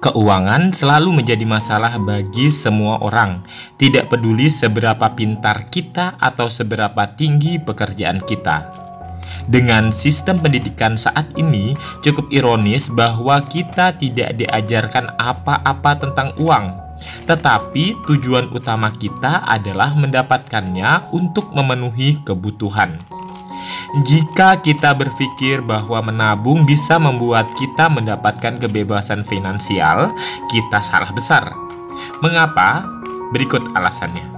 Keuangan selalu menjadi masalah bagi semua orang, tidak peduli seberapa pintar kita atau seberapa tinggi pekerjaan kita. Dengan sistem pendidikan saat ini, cukup ironis bahwa kita tidak diajarkan apa-apa tentang uang, tetapi tujuan utama kita adalah mendapatkannya untuk memenuhi kebutuhan. Jika kita berpikir bahwa menabung bisa membuat kita mendapatkan kebebasan finansial, kita salah besar. Mengapa? Berikut alasannya.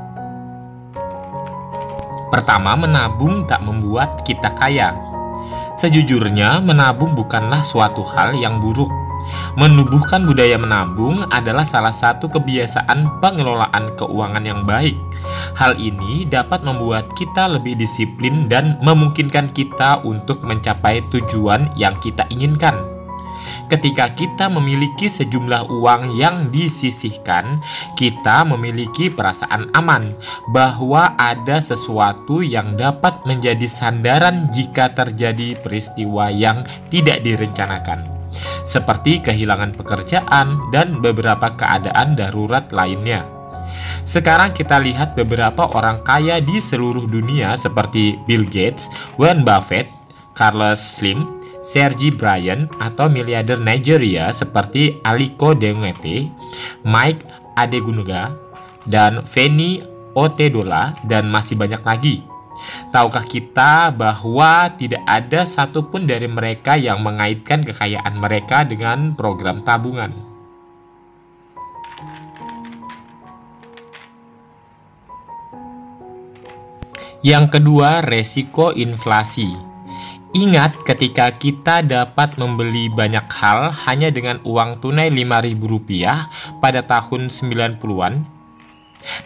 Pertama, menabung tak membuat kita kaya. Sejujurnya, menabung bukanlah suatu hal yang buruk. Menumbuhkan budaya menabung adalah salah satu kebiasaan pengelolaan keuangan yang baik. Hal ini dapat membuat kita lebih disiplin dan memungkinkan kita untuk mencapai tujuan yang kita inginkan. Ketika kita memiliki sejumlah uang yang disisihkan, kita memiliki perasaan aman bahwa ada sesuatu yang dapat menjadi sandaran jika terjadi peristiwa yang tidak direncanakan, seperti kehilangan pekerjaan dan beberapa keadaan darurat lainnya. Sekarang kita lihat beberapa orang kaya di seluruh dunia seperti Bill Gates, Warren Buffett, Carlos Slim, Sergey Brin, atau miliarder Nigeria seperti Aliko Dangote, Mike Adegunuga, dan Feni Otedola, dan masih banyak lagi. Tahukah kita bahwa tidak ada satupun dari mereka yang mengaitkan kekayaan mereka dengan program tabungan? Yang kedua, resiko inflasi. Ingat ketika kita dapat membeli banyak hal hanya dengan uang tunai Rp5.000 pada tahun 90-an.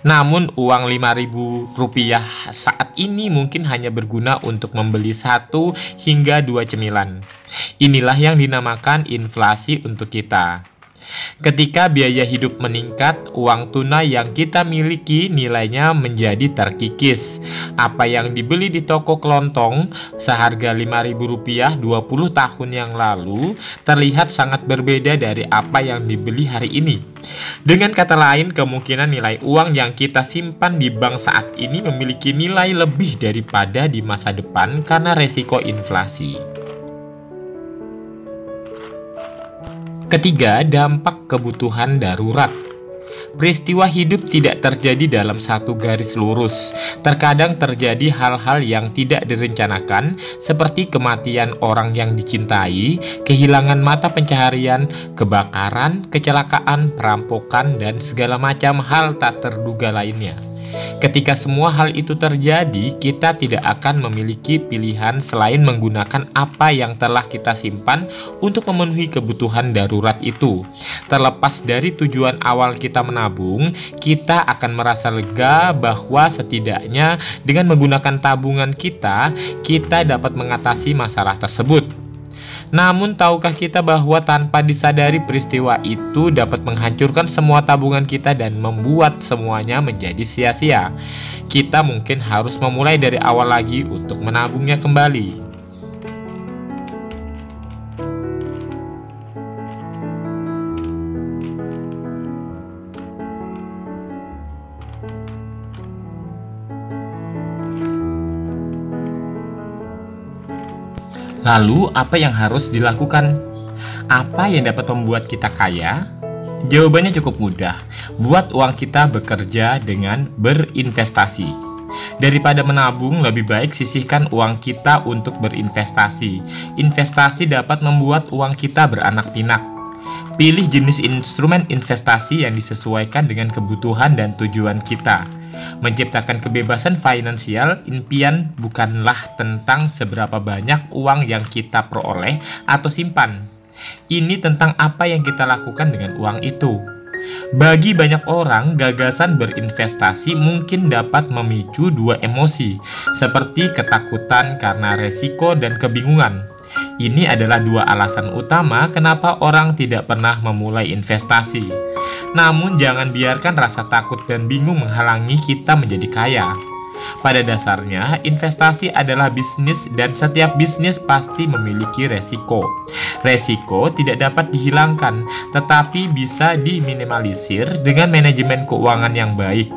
Namun uang Rp5.000 saat ini mungkin hanya berguna untuk membeli 1 hingga 2 cemilan. Inilah yang dinamakan inflasi untuk kita. Ketika biaya hidup meningkat, uang tunai yang kita miliki nilainya menjadi terkikis. Apa yang dibeli di toko kelontong seharga Rp5.000 20 tahun yang lalu terlihat sangat berbeda dari apa yang dibeli hari ini. Dengan kata lain, kemungkinan nilai uang yang kita simpan di bank saat ini memiliki nilai lebih daripada di masa depan karena resiko inflasi. Ketiga, dampak kebutuhan darurat. Peristiwa hidup tidak terjadi dalam satu garis lurus. Terkadang terjadi hal-hal yang tidak direncanakan, seperti kematian orang yang dicintai, kehilangan mata pencaharian, kebakaran, kecelakaan, perampokan, dan segala macam hal tak terduga lainnya. Ketika semua hal itu terjadi, kita tidak akan memiliki pilihan selain menggunakan apa yang telah kita simpan untuk memenuhi kebutuhan darurat itu. Terlepas dari tujuan awal kita menabung, kita akan merasa lega bahwa setidaknya dengan menggunakan tabungan kita dapat mengatasi masalah tersebut. Namun tahukah kita bahwa tanpa disadari peristiwa itu dapat menghancurkan semua tabungan kita dan membuat semuanya menjadi sia-sia? Kita mungkin harus memulai dari awal lagi untuk menabungnya kembali. Lalu, apa yang harus dilakukan? Apa yang dapat membuat kita kaya? Jawabannya cukup mudah. Buat uang kita bekerja dengan berinvestasi. Daripada menabung, lebih baik sisihkan uang kita untuk berinvestasi. Investasi dapat membuat uang kita beranak pinak. Pilih jenis instrumen investasi yang disesuaikan dengan kebutuhan dan tujuan kita. Menciptakan kebebasan finansial, impian bukanlah tentang seberapa banyak uang yang kita peroleh atau simpan. Ini tentang apa yang kita lakukan dengan uang itu. Bagi banyak orang, gagasan berinvestasi mungkin dapat memicu dua emosi, seperti ketakutan karena resiko dan kebingungan. Ini adalah dua alasan utama kenapa orang tidak pernah memulai investasi. Namun jangan biarkan rasa takut dan bingung menghalangi kita menjadi kaya. Pada dasarnya, investasi adalah bisnis dan setiap bisnis pasti memiliki resiko. Resiko tidak dapat dihilangkan, tetapi bisa diminimalisir dengan manajemen keuangan yang baik.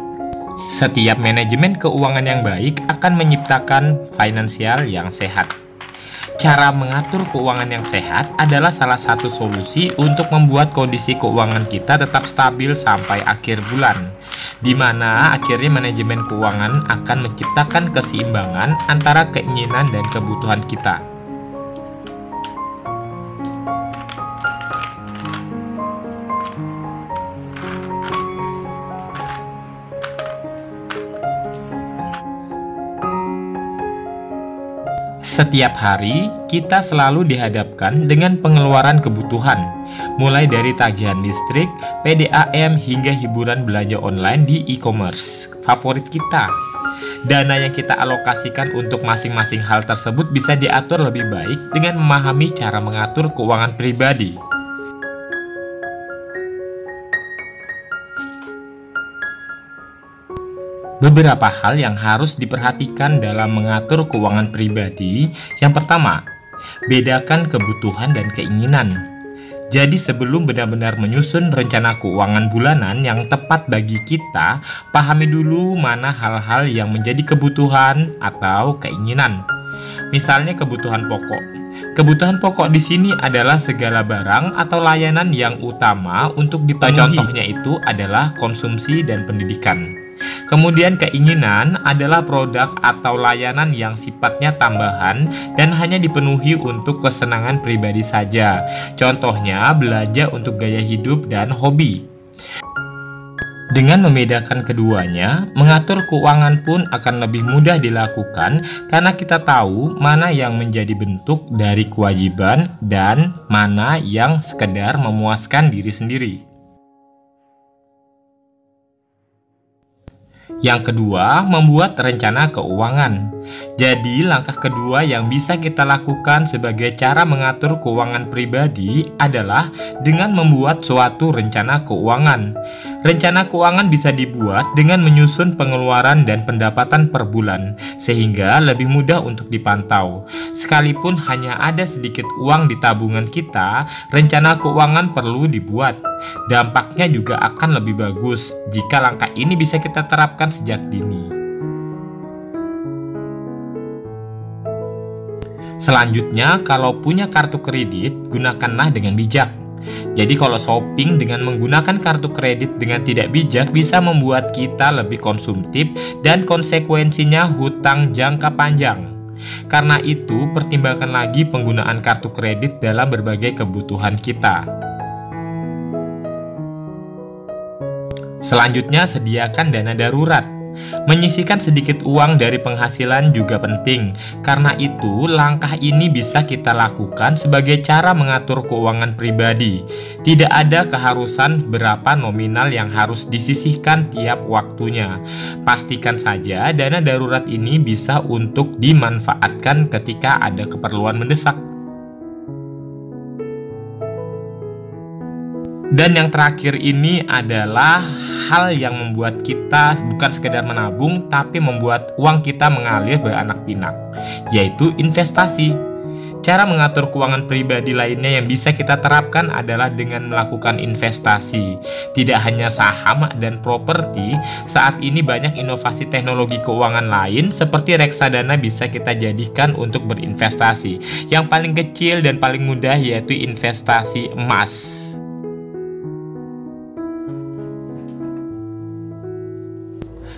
Setiap manajemen keuangan yang baik akan menciptakan finansial yang sehat. Cara mengatur keuangan yang sehat adalah salah satu solusi untuk membuat kondisi keuangan kita tetap stabil sampai akhir bulan, di mana akhirnya manajemen keuangan akan menciptakan keseimbangan antara keinginan dan kebutuhan kita. Setiap hari, kita selalu dihadapkan dengan pengeluaran kebutuhan, mulai dari tagihan listrik, PDAM, hingga hiburan belanja online di e-commerce favorit kita. Dana yang kita alokasikan untuk masing-masing hal tersebut bisa diatur lebih baik dengan memahami cara mengatur keuangan pribadi. Beberapa hal yang harus diperhatikan dalam mengatur keuangan pribadi. Yang pertama, bedakan kebutuhan dan keinginan. Jadi sebelum benar-benar menyusun rencana keuangan bulanan yang tepat bagi kita, pahami dulu mana hal-hal yang menjadi kebutuhan atau keinginan. Misalnya kebutuhan pokok. Kebutuhan pokok di sini adalah segala barang atau layanan yang utama untuk dipenuhi. Contohnya itu adalah konsumsi dan pendidikan. Kemudian keinginan adalah produk atau layanan yang sifatnya tambahan dan hanya dipenuhi untuk kesenangan pribadi saja. Contohnya belanja untuk gaya hidup dan hobi. Dengan membedakan keduanya, mengatur keuangan pun akan lebih mudah dilakukan karena kita tahu mana yang menjadi bentuk dari kewajiban dan mana yang sekedar memuaskan diri sendiri. Yang kedua, membuat rencana keuangan. Jadi, langkah kedua yang bisa kita lakukan sebagai cara mengatur keuangan pribadi adalah dengan membuat suatu rencana keuangan. Rencana keuangan bisa dibuat dengan menyusun pengeluaran dan pendapatan per bulan, sehingga lebih mudah untuk dipantau. Sekalipun hanya ada sedikit uang di tabungan kita, rencana keuangan perlu dibuat. Dampaknya juga akan lebih bagus jika langkah ini bisa kita terapkan sejak dini. Selanjutnya, kalau punya kartu kredit, gunakanlah dengan bijak. Jadi kalau shopping dengan menggunakan kartu kredit dengan tidak bijak bisa membuat kita lebih konsumtif dan konsekuensinya hutang jangka panjang. Karena itu, pertimbangkan lagi penggunaan kartu kredit dalam berbagai kebutuhan kita. Selanjutnya, sediakan dana darurat. Menyisihkan sedikit uang dari penghasilan juga penting. Karena itu, langkah ini bisa kita lakukan sebagai cara mengatur keuangan pribadi. Tidak ada keharusan berapa nominal yang harus disisihkan tiap waktunya. Pastikan saja dana darurat ini bisa untuk dimanfaatkan ketika ada keperluan mendesak. Dan yang terakhir ini adalah hal yang membuat kita bukan sekedar menabung, tapi membuat uang kita mengalir beranak pinak, yaitu investasi. Cara mengatur keuangan pribadi lainnya yang bisa kita terapkan adalah dengan melakukan investasi. Tidak hanya saham dan properti, saat ini banyak inovasi teknologi keuangan lain seperti reksadana bisa kita jadikan untuk berinvestasi. Yang paling kecil dan paling mudah yaitu investasi emas.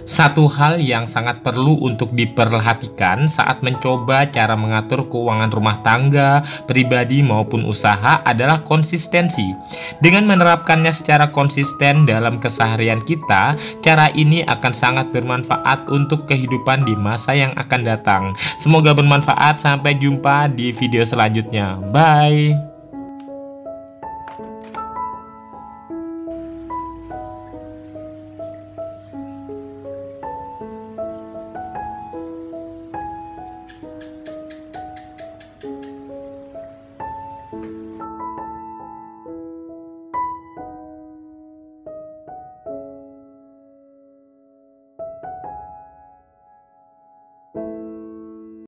Satu hal yang sangat perlu untuk diperhatikan saat mencoba cara mengatur keuangan rumah tangga, pribadi maupun usaha adalah konsistensi. Dengan menerapkannya secara konsisten dalam keseharian kita, cara ini akan sangat bermanfaat untuk kehidupan di masa yang akan datang. Semoga bermanfaat, sampai jumpa di video selanjutnya. Bye!